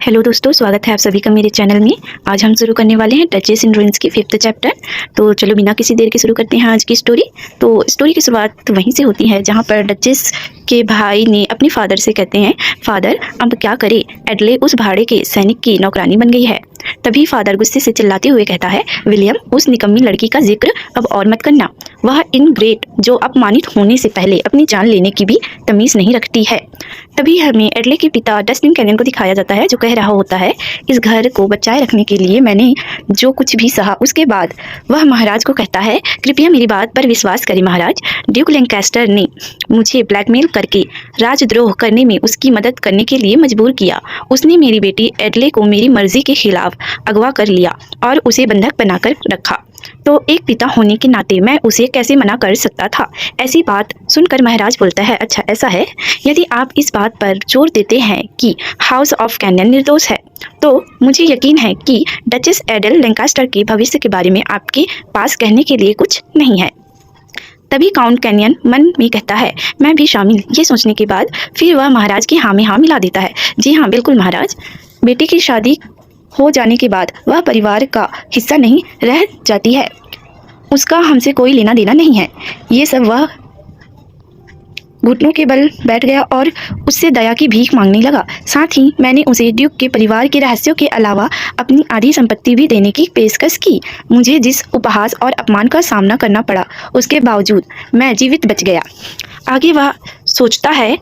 Hello दोस्तों, स्वागत है आप सभी का मेरे चैनल में। आज हम शुरू करने वाले हैं डचेस इन रूइंस की 5th चैप्टर। तो चलो बिना किसी देर के शुरू करते हैं आज की स्टोरी। तो स्टोरी की शुरुआत वहीं से होती है जहां पर डचेस के भाई ने अपने फादर से कहते हैं, फादर अब क्या करें, एडले उस भाड़े के सैनिक की नौकरानी बन गई है। तभी फादर गुस्से से चिल्लाते हुए कहता है, विलियम उस निकम्मी लड़की का जिक्र अब और मत करना। वह इनग्रेट जो अपमानित होने से पहले अपनी जान लेने की भी तमीज़ नहीं रखती है। तभी हमें एडले के पिता डस्टिन कैनियन को दिखाया जाता है जो कह रहा होता है, इस घर को बचाए रखने के लिए मैंने जो कुछ भी सहा। उसके बाद वह महाराज को कहता है, कृपया मेरी बात पर विश्वास करें महाराज, ड्यूक लैंकास्टर ने मुझे ब्लैकमेल करके राजद्रोह करने में उसकी मदद करने के लिए मजबूर किया। उसने मेरी बेटी एडले को मेरी मर्जी के खिलाफ अगवा कर लिया और उसे बंधक बनाकर रखा। तो एक पिता होने के नाते मैं उसे कैसे मना कर सकता था। ऐसी बात सुनकर महाराज बोलता है, अच्छा ऐसा है, यदि आप इस बात पर जोर देते हैं कि हाउस ऑफ कैनियन निर्दोष है तो मुझे यकीन है कि डचेस एडल लैंकास्टर के भविष्य के बारे में आपके पास कहने के लिए कुछ नहीं है। तभी काउंट कैनियन मन में कहता है, मैं भी शामिल। ये सोचने के बाद फिर वह महाराज की हाँ में हाँ मिला देता है। जी हाँ बिल्कुल महाराज, बेटी की शादी हो जाने के बाद वह परिवार का हिस्सा नहीं रह जाती है, उसका हमसे कोई लेना देना नहीं है। ये सब वह घुटनों के बल बैठ गया और उससे दया की भीख मांगने लगा। साथ ही मैंने उसे ड्यूक के परिवार के रहस्यों के अलावा अपनी आधी संपत्ति भी देने की पेशकश की। मुझे जिस उपहास और अपमान का सामना करना पड़ा उसके बावजूद मैं जीवित बच गया। आगे वह सोचता है,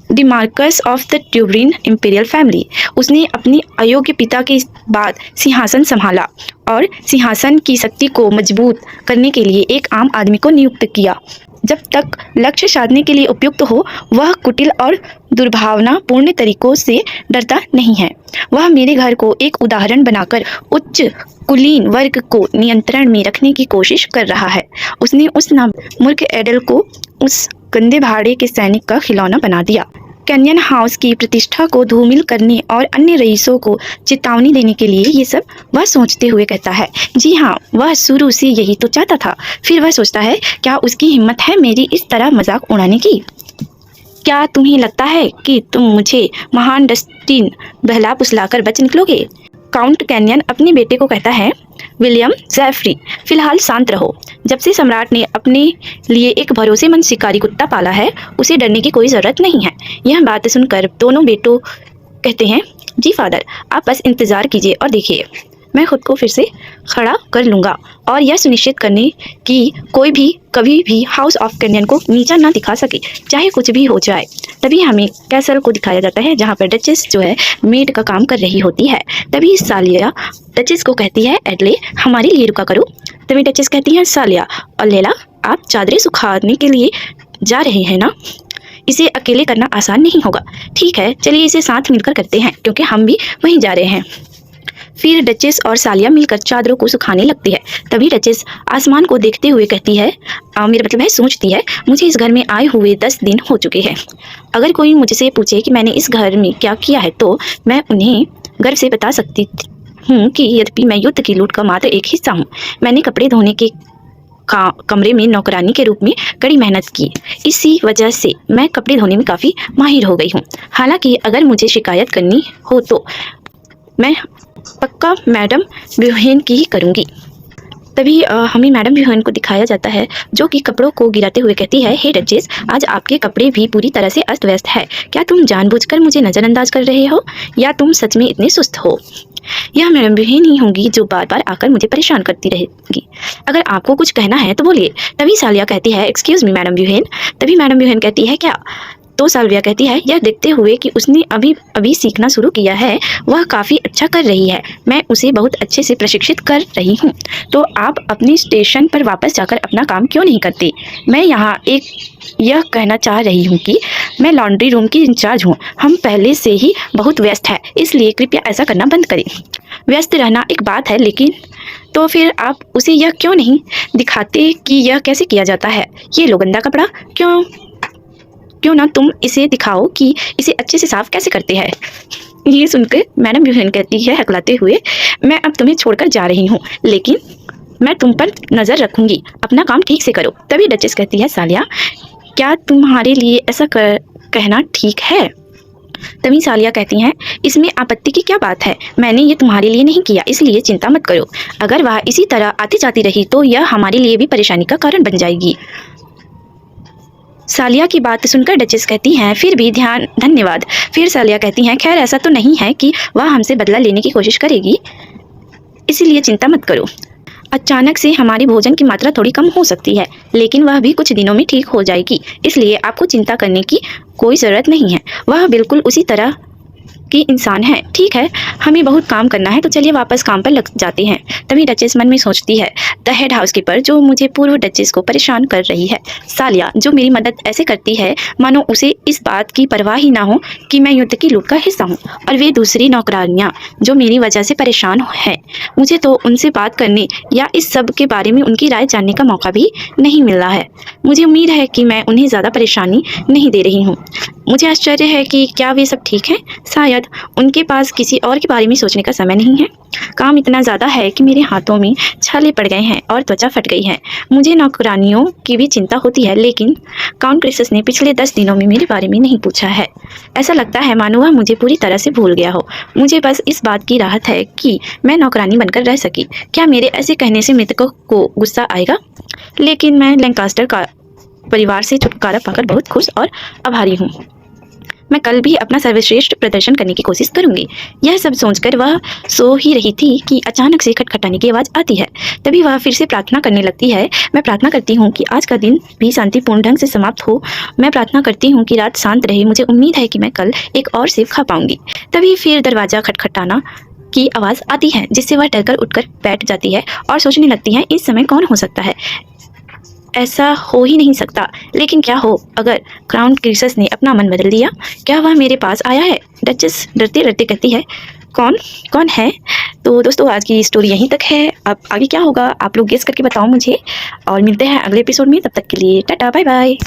the marks of the tuberin imperial family, उसने अपनी अयोग्य पिता के बाद सिंहासन संभाला और सिंहासन की शक्ति को मजबूत करने के लिए एक आम आदमी को नियुक्त किया। जब तक लक्ष्य साधने के लिए उपयुक्त हो वह कुटिल और दुर्भावनापूर्ण तरीकों से डरता नहीं है। वह मेरे घर को एक उदाहरण बनाकर उच्च कुलीन वर्ग को नियंत्रण में रखने की कोशिश कर रहा है। उसने उस मूर्ख एडल को उस गंदे भाड़े के सैनिक का खिलौना बना दिया। कैनियन हाउस की प्रतिष्ठा को धूमिल करने और अन्य रईसों को चेतावनी देने के लिए ये सब वह सोचते हुए कहता है। जी हाँ, वह शुरू से यही तो चाहता था। फिर वह सोचता है, क्या उसकी हिम्मत है मेरी इस तरह मजाक उड़ाने की। क्या तुम्हें लगता है कि तुम मुझे महान डस्टिन बहला फुसलाकर बच निकलोगे। काउंट कैनियन अपने बेटे को कहता है, विलियम जेफरी फिलहाल शांत रहो। जब से सम्राट ने अपने लिए एक भरोसेमंद शिकारी कुत्ता पाला है उसे डरने की कोई ज़रूरत नहीं है। यह बात सुनकर दोनों बेटों कहते हैं, जी फादर आप बस इंतज़ार कीजिए और देखिए, मैं खुद को फिर से खड़ा कर लूँगा और यह सुनिश्चित करने कि कोई भी कभी भी हाउस ऑफ कैनियन को नीचा ना दिखा सके, चाहे कुछ भी हो जाए। तभी हमें कैसल को दिखाया जाता है जहाँ पर डचेस जो है मेड का काम कर रही होती है। तभी सालिया डचेस को कहती है, एडले हमारे लिए रुका करो। तभी डचेस कहती है, सालिया और लैला आप चादरें सुखाने के लिए जा रहे हैं ना, इसे अकेले करना आसान नहीं होगा। ठीक है चलिए इसे साथ मिलकर करते हैं क्योंकि हम भी वहीं जा रहे हैं। फिर डचेस और सालिया मिलकर चादरों को सुखाने लगती है। तभी डचेस आसमान को देखते हुए कहती है, मेरा मतलब है सोचती है, मुझे इस घर में आए हुए 10 दिन हो चुके हैं। अगर कोई मुझसे पूछे कि मैंने इस घर में क्या किया है तो मैं उन्हें गर्व से बता सकती हूँ कि यद्यपि मैं युद्ध की लूट का मात्र एक हिस्सा हूँ, मैंने कपड़े धोने के कमरे में नौकरानी के रूप में कड़ी मेहनत की। इसी वजह से मैं कपड़े धोने में काफ़ी माहिर हो गई हूँ। हालांकि अगर मुझे शिकायत करनी हो तो मैं पक्का मैडम ब्यूहेन की ही करूँगी। तभी हमें मैडम ब्यूहेन को दिखाया जाता है जो कि कपड़ों को गिराते हुए कहती है, हे डचेस आज आपके कपड़े भी पूरी तरह से अस्त व्यस्त है। क्या तुम जानबूझकर मुझे नज़रअंदाज कर रहे हो या तुम सच में इतने सुस्त हो। यह मैडम ब्यूहेन ही होंगी जो बार बार आकर मुझे परेशान करती रहेगी। अगर आपको कुछ कहना है तो बोलिए। तभी सालिया कहती है, एक्सक्यूज़ मी मैडम ब्यूहेन। तभी मैडम ब्यूहेन कहती है, क्या। तो साल्विया कहती है, यह देखते हुए कि उसने अभी अभी सीखना शुरू किया है वह काफ़ी अच्छा कर रही है, मैं उसे बहुत अच्छे से प्रशिक्षित कर रही हूँ। तो आप अपने स्टेशन पर वापस जाकर अपना काम क्यों नहीं करते। मैं यहाँ यह कहना चाह रही हूँ कि मैं लॉन्ड्री रूम की इंचार्ज हूँ। हम पहले से ही बहुत व्यस्त है, इसलिए कृपया ऐसा करना बंद करें। व्यस्त रहना एक बात है, लेकिन तो फिर आप उसे यह क्यों नहीं दिखाते कि यह कैसे किया जाता है। ये लो गंदा कपड़ा, क्यों ना तुम इसे दिखाओ कि इसे अच्छे से साफ कैसे करते हैं। ये सुनकर मैडम ब्यूहेन कहती है हकलाते हुए, मैं अब तुम्हें छोड़कर जा रही हूँ, लेकिन मैं तुम पर नज़र रखूँगी, अपना काम ठीक से करो। तभी डचेस कहती है, सालिया क्या तुम्हारे लिए ऐसा कहना ठीक है। तभी सालिया कहती हैं, इसमें आपत्ति की क्या बात है, मैंने ये तुम्हारे लिए नहीं किया, इसलिए चिंता मत करो। अगर वह इसी तरह आती जाती रही तो यह हमारे लिए भी परेशानी का कारण बन जाएगी। सालिया की बात सुनकर डचेस कहती हैं, फिर भी धन्यवाद। फिर सालिया कहती हैं, खैर ऐसा तो नहीं है कि वह हमसे बदला लेने की कोशिश करेगी, इसीलिए चिंता मत करो। अचानक से हमारी भोजन की मात्रा थोड़ी कम हो सकती है, लेकिन वह भी कुछ दिनों में ठीक हो जाएगी, इसलिए आपको चिंता करने की कोई ज़रूरत नहीं है। वह बिल्कुल उसी तरह की इंसान है। ठीक है, हमें बहुत काम करना है, तो चलिए वापस काम पर लग जाते हैं। तभी डचेस मन में सोचती है, द हेड हाउसकीपर जो मुझे पूर्व डचेस को परेशान कर रही है, सालिया जो मेरी मदद ऐसे करती है मानो उसे इस बात की परवाह ही ना हो कि मैं युद्ध की लूट का हिस्सा हूँ, और वे दूसरी नौकरानियाँ जो मेरी वजह से परेशान हैं, मुझे तो उनसे बात करने या इस सब के बारे में उनकी राय जानने का मौका भी नहीं मिल रहा है। मुझे उम्मीद है कि मैं उन्हें ज़्यादा परेशानी नहीं दे रही हूँ। मुझे आश्चर्य है कि क्या वे सब ठीक हैं? शायद उनके पास किसी और के बारे में सोचने का समय नहीं है। काम इतना ज़्यादा है कि मेरे हाथों में छाले पड़ गए हैं और त्वचा फट गई है। मुझे नौकरानियों की भी चिंता होती है, लेकिन काउंट क्रिसस ने पिछले 10 दिनों में मेरे बारे में नहीं पूछा है। ऐसा लगता है मानो वह मुझे पूरी तरह से भूल गया हो। मुझे बस इस बात की राहत है कि मैं नौकरानी बनकर रह सकी। क्या मेरे ऐसे कहने से मृतकों को गुस्सा आएगा? लेकिन मैं लैंकास्टर का परिवार से छुटकारा पाकर बहुत खुश और आभारी हूँ। मैं कल भी अपना सर्वश्रेष्ठ प्रदर्शन करने की कोशिश करूंगी। यह सब सोचकर वह सो ही रही थी कि अचानक से खटखटाने की आवाज़ आती है। तभी वह फिर से प्रार्थना करने लगती है, मैं प्रार्थना करती हूँ कि आज का दिन भी शांतिपूर्ण ढंग से समाप्त हो। मैं प्रार्थना करती हूँ कि रात शांत रहे। मुझे उम्मीद है कि मैं कल एक और सेब खा पाऊंगी। तभी फिर दरवाज़ा खटखटाना की आवाज़ आती है, जिससे वह डरकर उठकर बैठ जाती है और सोचने लगती है, इस समय कौन हो सकता है? ऐसा हो ही नहीं सकता। लेकिन क्या हो अगर क्राउन क्रिसस ने अपना मन बदल दिया? क्या वह मेरे पास आया है? डचेस डरते डरते कहती है, कौन है? तो दोस्तों आज की स्टोरी यहीं तक है। अब आगे क्या होगा आप लोग गेस करके बताओ मुझे, और मिलते हैं अगले एपिसोड में। तब तक के लिए टाटा बाय बाय।